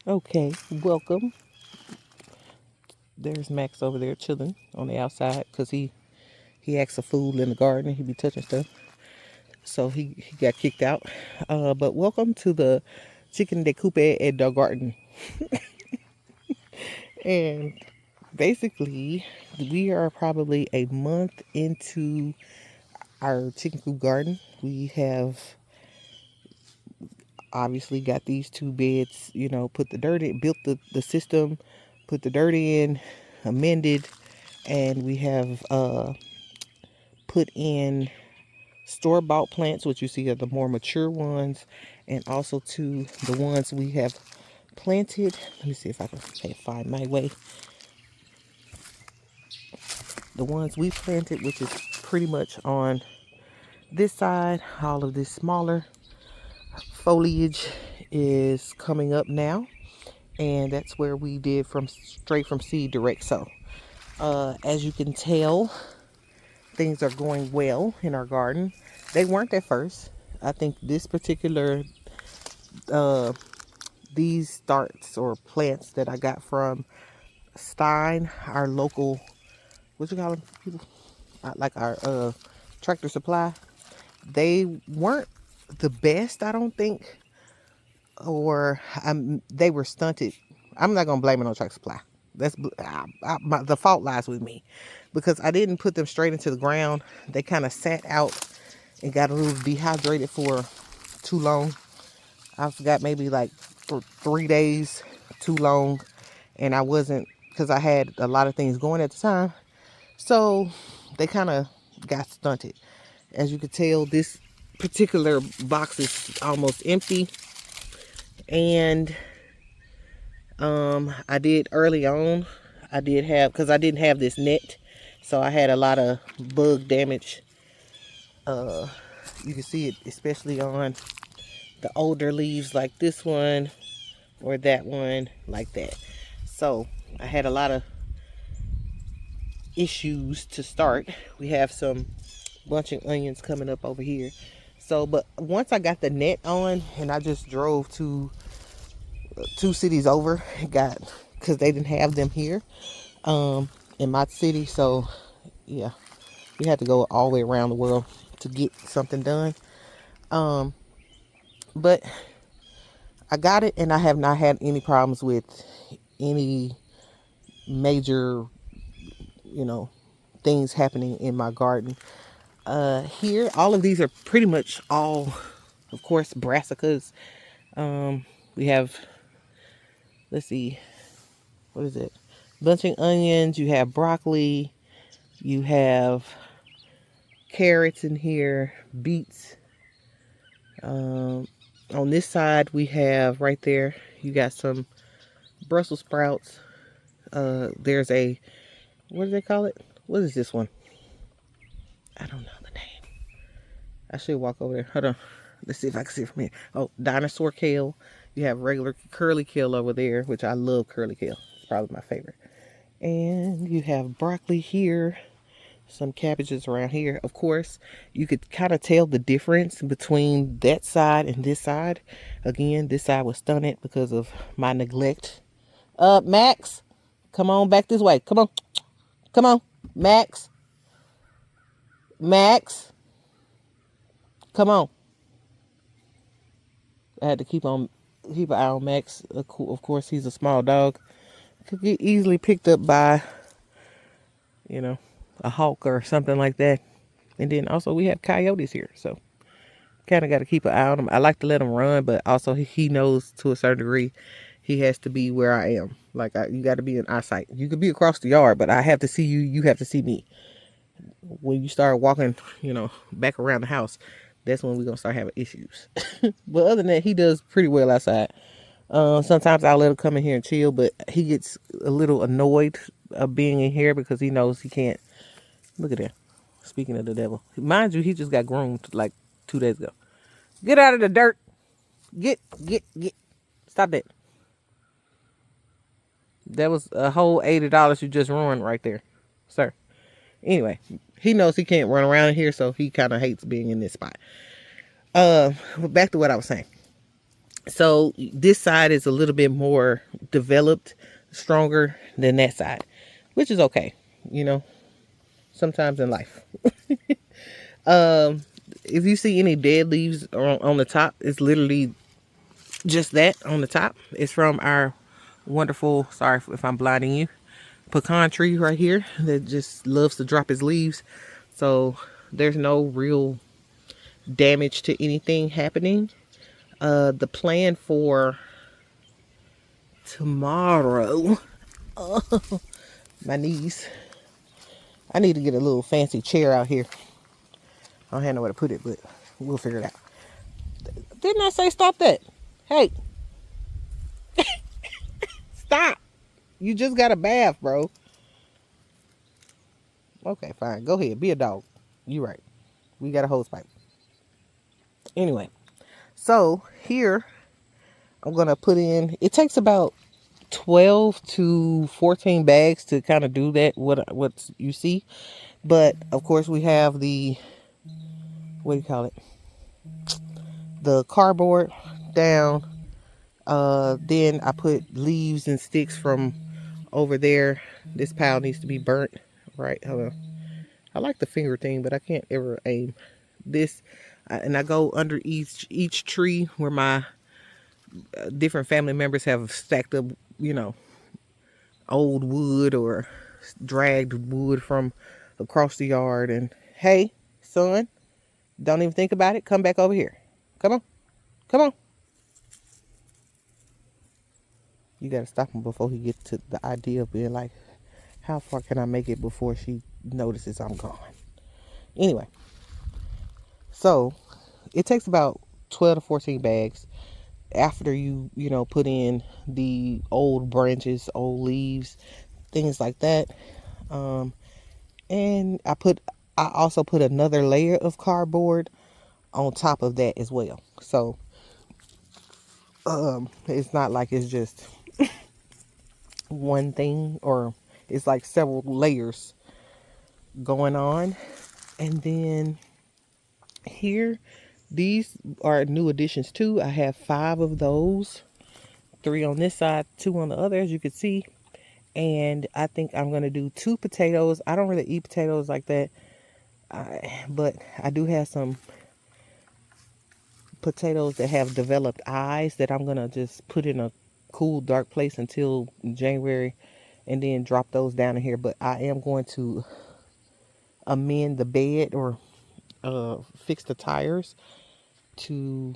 Okay, welcome. There's Max over there chilling on the outside because he acts a fool in the garden. He be touching stuff, so he got kicked out. But welcome to the Chicken de Coupe et de Garden. And basically, we are probably a month into our chicken coop garden. We have obviously got these two beds, put the dirt in, built the system, put the dirt in, amended, and we have put in store-bought plants, which you see are the more mature ones, and also to the ones we have planted. Let me see if I can find my way. The ones we planted, which is pretty much on this side, all of this smaller foliage is coming up now, and that's where we did from straight from seed direct sow. As you can tell, things are going well in our garden. They weren't at first. I think this particular uh, these starts or plants that I got from Stein, our local, what you call them, people, like our Tractor Supply. They weren't the best, I don't think, or they were stunted. I'm not gonna blame it on Tractor Supply. The fault lies with me because I didn't put them straight into the ground. They kind of sat out and got a little dehydrated for too long. I forgot, maybe like for 3 days too long, and I wasn't, because I had a lot of things going at the time, so they kind of got stunted. As you can tell, this particular box is almost empty, and I did early on, I did have, because I didn't have this net, so I had a lot of bug damage. You can see it especially on the older leaves like this one or that one like that. So I had a lot of issues to start. We have some bunching onions coming up over here. So, but once I got the net on, and I just drove to 2 cities over, because they didn't have them here in my city. So yeah, we had to go all the way around the world to get something done. Um, but I got it, and I have not had any problems with any major, you know, things happening in my garden. Here, all of these are pretty much all, of course, brassicas. We have, let's see, what is it? Bunching onions. You have broccoli. You have carrots in here, beets. On this side, we have right there, you got some Brussels sprouts. There's a, what do they call it? What is this one? I don't know the name. I should walk over there. Hold on. Let's see if I can see it from here. Oh, dinosaur kale. You have regular curly kale over there, which I love curly kale. It's probably my favorite. And you have broccoli here, some cabbages around here. Of course, you could kind of tell the difference between that side and this side. Again, this side was stunted because of my neglect. Max, come on back this way. Come on. Come on. Max. Max. Come on. I had to keep an eye on Max. Of course, he's a small dog. Could get easily picked up by, you know, a hawk or something like that. And then also we have coyotes here, so kind of got to keep an eye on him. I like to let him run, but also he knows to a certain degree he has to be where I am. Like you got to be in eyesight. You could be across the yard, but I have to see you. You have to see me. When you start walking, back around the house, that's when we're gonna start having issues. But other than that, he does pretty well outside. Sometimes I'll let him come in here and chill, but he gets a little annoyed of being in here because he knows he can't. Look at that. Speaking of the devil, mind you, he just got groomed like 2 days ago. Get out of the dirt. Get. Stop that. That was a whole $80 you just ruined right there, sir. Anyway, he knows he can't run around here, so he kind of hates being in this spot. Back to what I was saying. So this side is a little bit more developed, stronger than that side, which is okay, you know, sometimes in life. Um, if you see any dead leaves on the top, it's literally just that on the top. It's from our wonderful, sorry if I'm blinding you, pecan tree right here that just loves to drop its leaves. So there's no real damage to anything happening. The plan for tomorrow, my knees. I need to get a little fancy chair out here. I don't have nowhere to put it, but we'll figure it out. Didn't I say stop that? Hey, stop. You just got a bath, bro. Okay, fine. Go ahead. Be a dog. You right. We got a hose pipe. Anyway, so here I'm going to put in, it takes about 12 to 14 bags to kind of do that, what you see. But of course we have the, what do you call it? The cardboard down. Then I put leaves and sticks from over there. This pile needs to be burnt. Right, hold on. I like the finger thing, but I can't ever aim this. And I go under each tree where my different family members have stacked up, you know, old wood or dragged wood from across the yard. And hey, son, don't even think about it. Come back over here. Come on. Come on. You got to stop him before he gets to the idea of being like, how far can I make it before she notices I'm gone? Anyway, so it takes about 12 to 14 bags after you know, put in the old branches, old leaves, things like that. And I also put another layer of cardboard on top of that as well. So it's not like it's just one thing, or it's like several layers going on. And then here, these are new additions too. I have 5 of those, 3 on this side, 2 on the other, as you can see. And I think I'm going to do 2 potatoes. I don't really eat potatoes like that, but I do have some potatoes that have developed eyes that I'm going to just put in a cool, dark place until January, and then drop those down in here. But I am going to amend the bed, or fix the tires to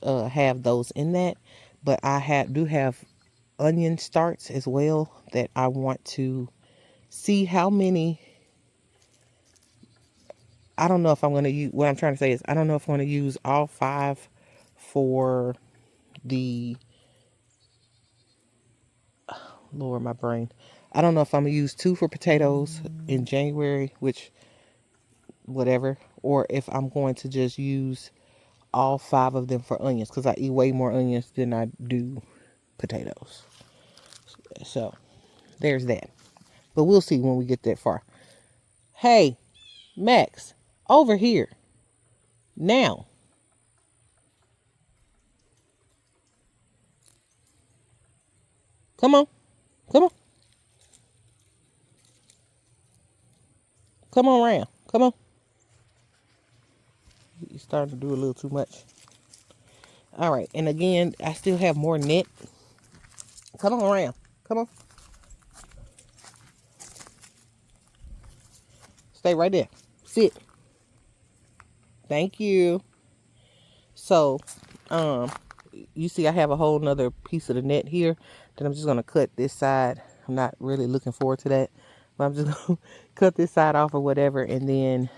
have those in that. But I do have onion starts as well that I want to see how many. I don't know if I'm going to use, what I'm trying to say is, I don't know if I'm going to use all 5 for the, Lord, my brain. I don't know if I'm going to use 2 for potatoes in January, which, whatever, or if I'm going to just use all 5 of them for onions, because I eat way more onions than I do potatoes. So, there's that. But we'll see when we get that far. Hey, Max, over here. Now. Come on. Come on. Come on around. Come on. You're starting to do a little too much. All right. And again, I still have more net. Come on around. Come on. Stay right there. Sit. Thank you. So, you see I have a whole nother piece of the net here that I'm just going to cut this side. I'm not really looking forward to that, but I'm just going to cut this side off or whatever, and then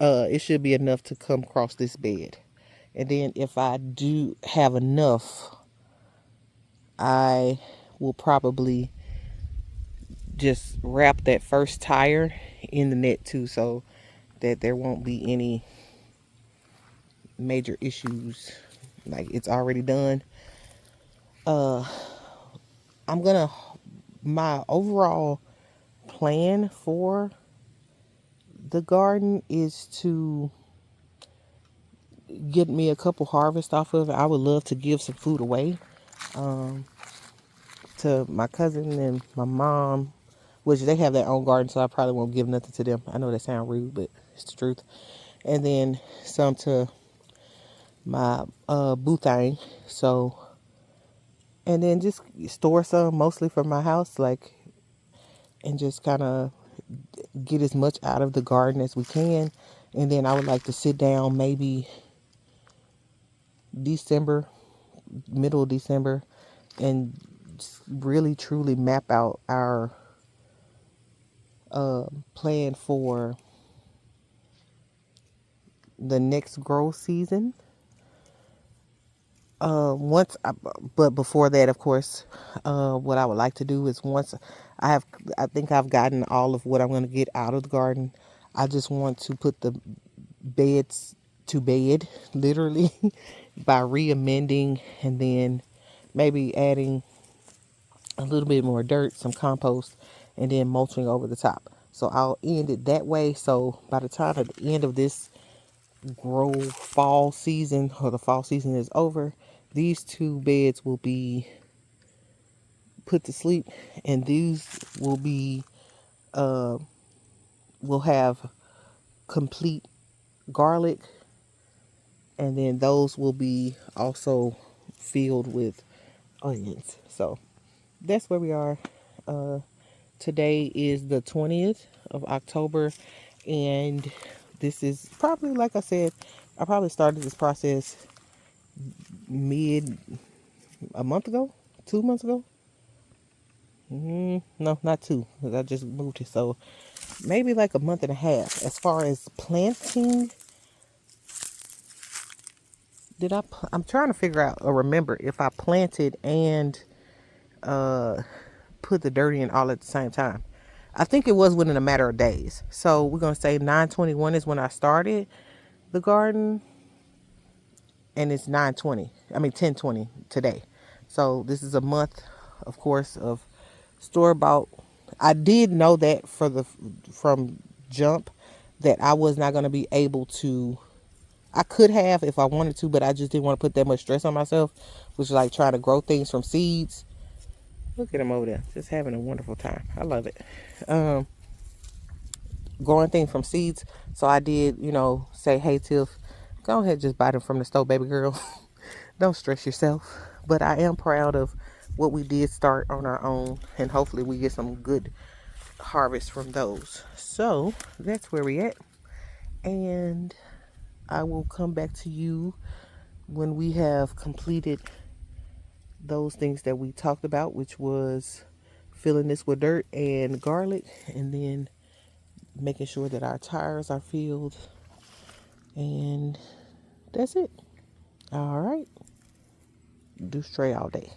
it should be enough to come across this bed. And then if I do have enough, I will probably just wrap that first tire in the net too, so that there won't be any major issues. Like, it's already done. I'm gonna, my overall plan for the garden is to get me a couple harvests off of it. I would love to give some food away to my cousin and my mom, which they have their own garden, so I probably won't give nothing to them. I know that sounds rude, but it's the truth. And then some to my boo thing. So, and then just store some mostly for my house, like, and just kind of get as much out of the garden as we can. And then I would like to sit down maybe December, middle of December, and really truly map out our plan for the next growth season. Once, but before that, of course, what I would like to do is once I have, I think I've gotten all of what I'm going to get out of the garden. I just want to put the beds to bed, literally, by re-amending and then maybe adding a little bit more dirt, some compost, and then mulching over the top. So I'll end it that way. So by the time at the end of this grow fall season, or the fall season is over, these two beds will be put to sleep, and these will be will have complete garlic, and then those will be also filled with onions. So that's where we are. Today is the 20th of October, and this is probably, like I said, I probably started this process mid a month ago, 2 months ago. No, not two, because I just moved it. So maybe like a month and a half. As far as planting, I'm trying to figure out or remember if I planted and put the dirt in all at the same time. I think it was within a matter of days. So we're going to say 9/21 is when I started the garden, and it's 10/20 today. So this is a month, of course, of store bought. I did know that from jump that I was not going to be able to. I could have if I wanted to, but I just didn't want to put that much stress on myself, which is like trying to grow things from seeds. Look at him over there, just having a wonderful time. I love it. Growing things from seeds. So I did, say, hey, Tiff, go ahead, just buy them from the store, baby girl. Don't stress yourself. But I am proud of what we did start on our own, and hopefully we get some good harvest from those. So that's where we at. And I will come back to you when we have completed those things that we talked about, which was filling this with dirt and garlic, and then making sure that our tires are filled. And that's it. All right. Do stray all day.